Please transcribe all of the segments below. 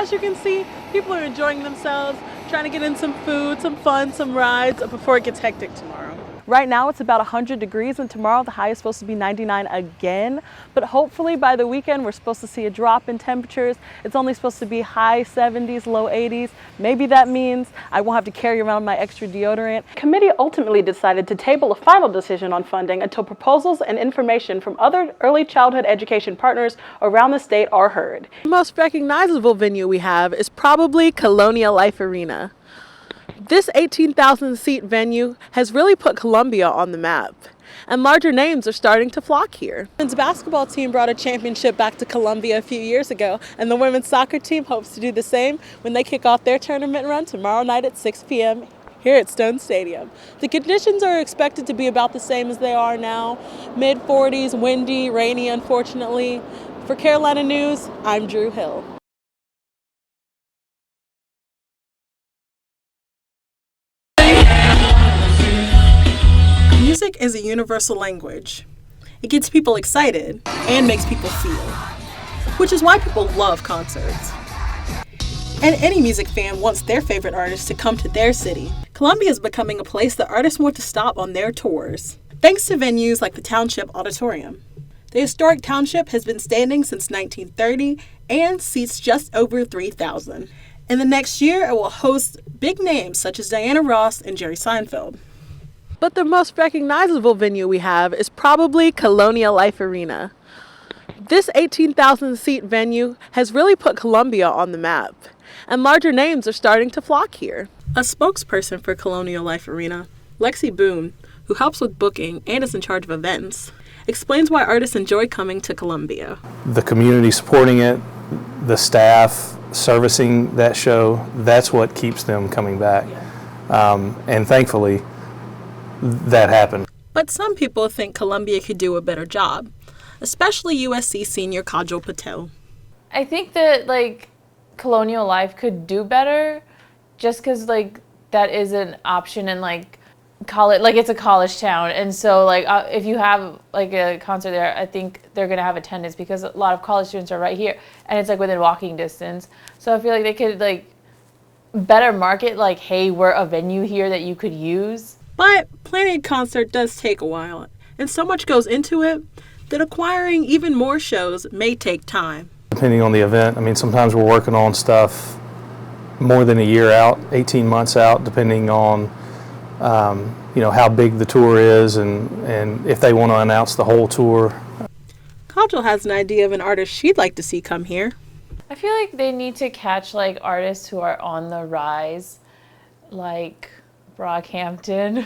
As you can see, people are enjoying themselves, trying to get in some food, some fun, some rides before it gets hectic tomorrow. Right now it's about 100 degrees and tomorrow the high is supposed to be 99 again. But hopefully by the weekend we're supposed to see a drop in temperatures. It's only supposed to be high 70s, low 80s. Maybe that means I won't have to carry around my extra deodorant. The committee ultimately decided to table a final decision on funding until proposals and information from other early childhood education partners around the state are heard. The most recognizable venue we have is probably Colonial Life Arena. This 18,000 seat venue has really put Columbia on the map, and larger names are starting to flock here. The women's basketball team brought a championship back to Columbia a few years ago, and the women's soccer team hopes to do the same when they kick off their tournament run tomorrow night at 6 p.m. here at Stone Stadium. The conditions are expected to be about the same as they are now, mid-40s, windy, rainy unfortunately. For Carolina News, I'm Drew Hill. Music is a universal language. It gets people excited and makes people feel, which is why people love concerts. And any music fan wants their favorite artist to come to their city. Columbia is becoming a place that artists want to stop on their tours, thanks to venues like the Township Auditorium. The historic township has been standing since 1930 and seats just over 3,000. In the next year, it will host big names such as Diana Ross and Jerry Seinfeld. But the most recognizable venue we have is probably Colonial Life Arena. This 18,000 seat venue has really put Columbia on the map, and larger names are starting to flock here. A spokesperson for Colonial Life Arena, Lexi Boone, who helps with booking and is in charge of events, explains why artists enjoy coming to Columbia. The community supporting it, the staff servicing that show, that's what keeps them coming back. And thankfully, that happened. But some people think Columbia could do a better job, especially USC senior Kajal Patel. I think that Colonial Life could do better just because that is an option in college, it's a college town, and so if you have a concert there, I think they're gonna have attendance because a lot of college students are right here and it's within walking distance. So I feel like they could better market hey, we're a venue here that you could use. But planning a concert does take a while, and so much goes into it that acquiring even more shows may take time. Depending on the event, sometimes we're working on stuff more than a year out, 18 months out, depending on how big the tour is and if they want to announce the whole tour. Kajal has an idea of an artist she'd like to see come here. I feel like they need to catch artists who are on the rise, like Brockhampton.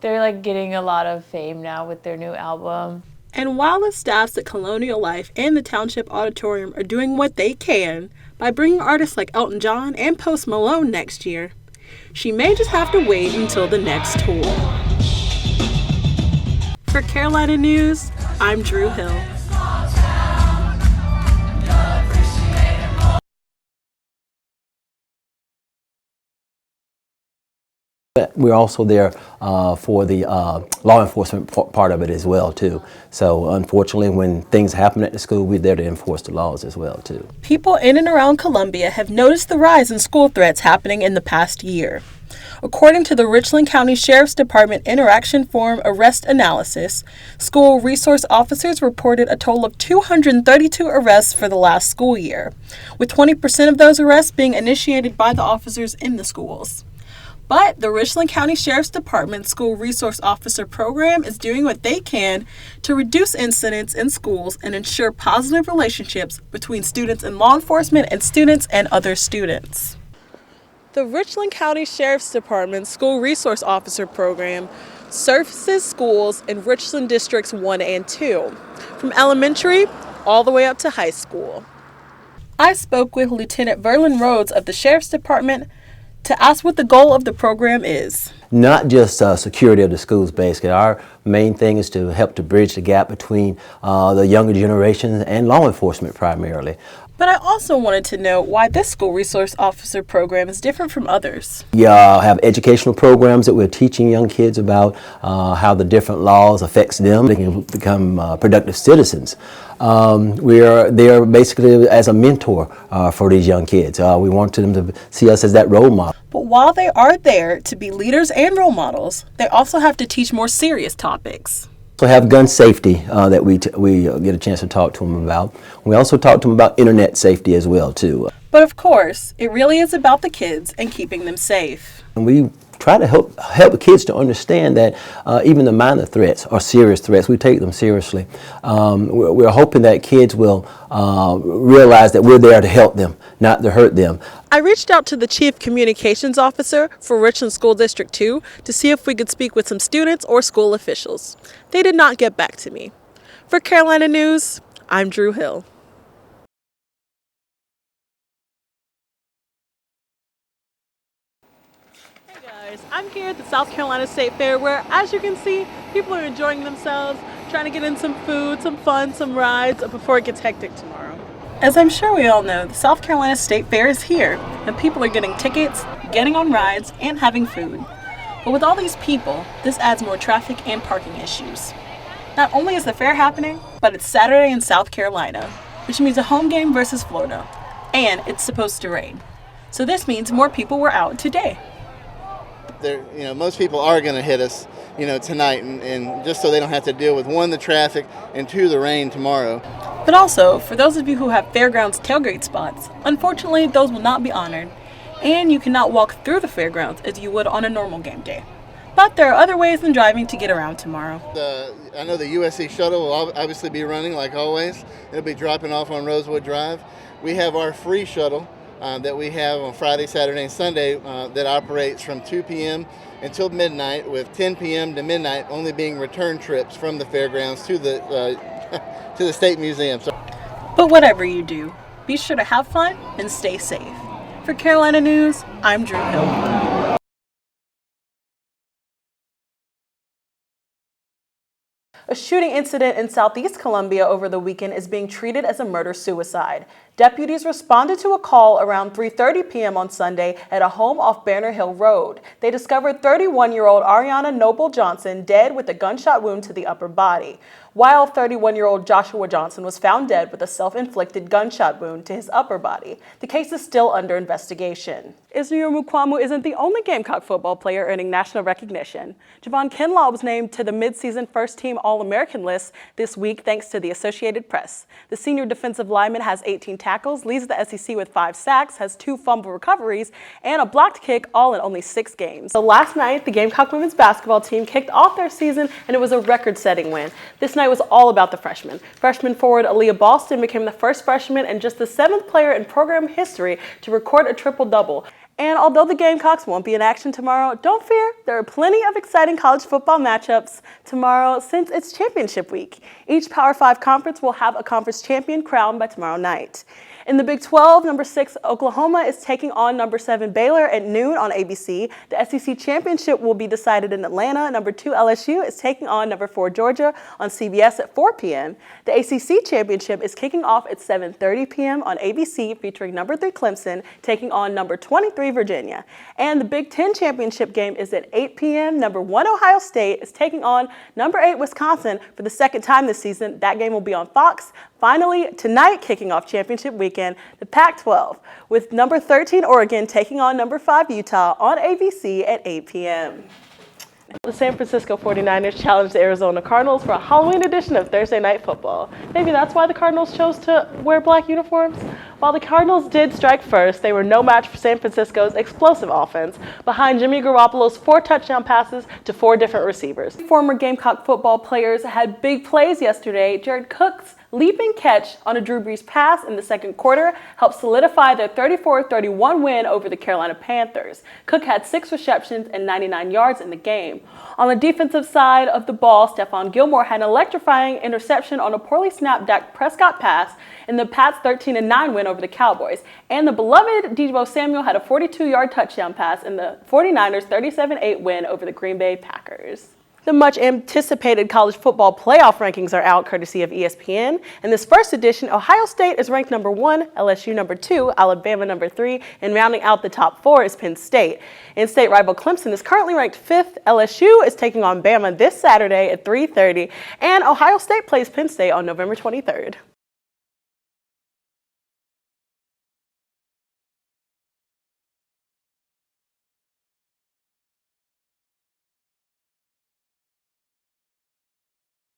They're getting a lot of fame now with their new album. And while the staffs at Colonial Life and the Township Auditorium are doing what they can by bringing artists like Elton John and Post Malone next year, she may just have to wait until the next tour. For Carolina News, I'm Drew Hill. We're also there for the law enforcement part of it as well, too. So unfortunately, when things happen at the school, we're there to enforce the laws as well, too. People in and around Columbia have noticed the rise in school threats happening in the past year. According to the Richland County Sheriff's Department Interaction Forum Arrest Analysis, school resource officers reported a total of 232 arrests for the last school year, with 20% of those arrests being initiated by the officers in the schools. But the Richland County Sheriff's Department School Resource Officer Program is doing what they can to reduce incidents in schools and ensure positive relationships between students and law enforcement and students and other students. The Richland County Sheriff's Department School Resource Officer Program services schools in Richland Districts 1 and 2, from elementary all the way up to high school. I spoke with Lieutenant Verlin Rhodes of the Sheriff's Department to ask what the goal of the program is. Not just security of the schools, basically. Our main thing is to help to bridge the gap between the younger generations and law enforcement primarily. But I also wanted to know why this school resource officer program is different from others. We have educational programs that we're teaching young kids about how the different laws affects them. They can become productive citizens. We're there basically as a mentor for these young kids. We want them to see us as that role model. But while they are there to be leaders and role models, they also have to teach more serious topics. So have gun safety that we get a chance to talk to them about. We also talk to them about internet safety as well too. But of course, it really is about the kids and keeping them safe. And we try to help the kids to understand that even the minor threats are serious threats. We take them seriously. We're hoping that kids will realize that we're there to help them, not to hurt them. I reached out to the Chief Communications Officer for Richland School District 2 to see if we could speak with some students or school officials. They did not get back to me. For Carolina News, I'm Drew Hill. Hey guys, I'm here at the South Carolina State Fair where, as you can see, people are enjoying themselves, trying to get in some food, some fun, some rides before it gets hectic tomorrow. As I'm sure we all know, the South Carolina State Fair is here, and people are getting tickets, getting on rides, and having food. But with all these people, this adds more traffic and parking issues. Not only is the fair happening, but it's Saturday in South Carolina, which means a home game versus Florida, and it's supposed to rain. So this means more people were out today. Most people are going to hit us, tonight, and just so they don't have to deal with, one, the traffic, and two, the rain tomorrow. But also, for those of you who have fairgrounds tailgate spots, unfortunately those will not be honored, and you cannot walk through the fairgrounds as you would on a normal game day. But there are other ways than driving to get around tomorrow. I know the USC shuttle will obviously be running like always. It'll be dropping off on Rosewood Drive. We have our free shuttle that we have on Friday, Saturday, and Sunday that operates from 2 p.m. until midnight, with 10 p.m. to midnight only being return trips from the fairgrounds to the to the State Museum. But whatever you do, be sure to have fun and stay safe. For Carolina News, I'm Drew Hill. A shooting incident in Southeast Columbia over the weekend is being treated as a murder-suicide. Deputies responded to a call around 3:30 p.m. on Sunday at a home off Banner Hill Road. They discovered 31-year-old Ariana Noble Johnson dead with a gunshot wound to the upper body, while 31-year-old Joshua Johnson was found dead with a self-inflicted gunshot wound to his upper body. The case is still under investigation. Israel Mukwamu isn't the only Gamecock football player earning national recognition. Javon Kinlaw was named to the mid-season first-team All-American list this week thanks to the Associated Press. The senior defensive lineman has 18 tackles, leads the SEC with 5 sacks, has 2 fumble recoveries, and a blocked kick, all in only 6 games. So last night, the Gamecock women's basketball team kicked off their season, and it was a record-setting win. This night was all about the freshmen. Freshman forward Aaliyah Boston became the first freshman and just the 7th player in program history to record a triple-double. And although the Gamecocks won't be in action tomorrow, don't fear, there are plenty of exciting college football matchups tomorrow since it's championship week. Each Power 5 conference will have a conference champion crowned by tomorrow night. In the Big 12, number 6 Oklahoma is taking on number 7 Baylor at noon on ABC. The SEC championship will be decided in Atlanta. Number 2 LSU is taking on number 4 Georgia on CBS at 4 p.m. The ACC championship is kicking off at 7:30 p.m. on ABC, featuring number 3 Clemson taking on number 23 Virginia. And the Big 10 championship game is at 8 p.m. Number 1 Ohio State is taking on number 8 Wisconsin for the second time this season. That game will be on Fox. Finally, tonight, kicking off championship weekend, the Pac-12, with number 13 Oregon taking on number 5 Utah on ABC at 8 p.m. The San Francisco 49ers challenged the Arizona Cardinals for a Halloween edition of Thursday Night Football. Maybe that's why the Cardinals chose to wear black uniforms? While the Cardinals did strike first, they were no match for San Francisco's explosive offense, behind Jimmy Garoppolo's 4 touchdown passes to 4 different receivers. Former Gamecock football players had big plays yesterday. Jared Cook's leaping catch on a Drew Brees pass in the second quarter helped solidify their 34-31 win over the Carolina Panthers. Cook had 6 receptions and 99 yards in the game. On the defensive side of the ball, Stephon Gilmore had an electrifying interception on a poorly snapped Dak Prescott pass in the Pats' 13-9 win over the Cowboys. And the beloved Deebo Samuel had a 42-yard touchdown pass in the 49ers' 37-8 win over the Green Bay Packers. The much anticipated college football playoff rankings are out courtesy of ESPN. In this first edition, Ohio State is ranked number 1, LSU number 2, Alabama number 3, and rounding out the top 4 is Penn State. In-state rival Clemson is currently ranked 5th. LSU is taking on Bama this Saturday at 3:30, and Ohio State plays Penn State on November 23rd.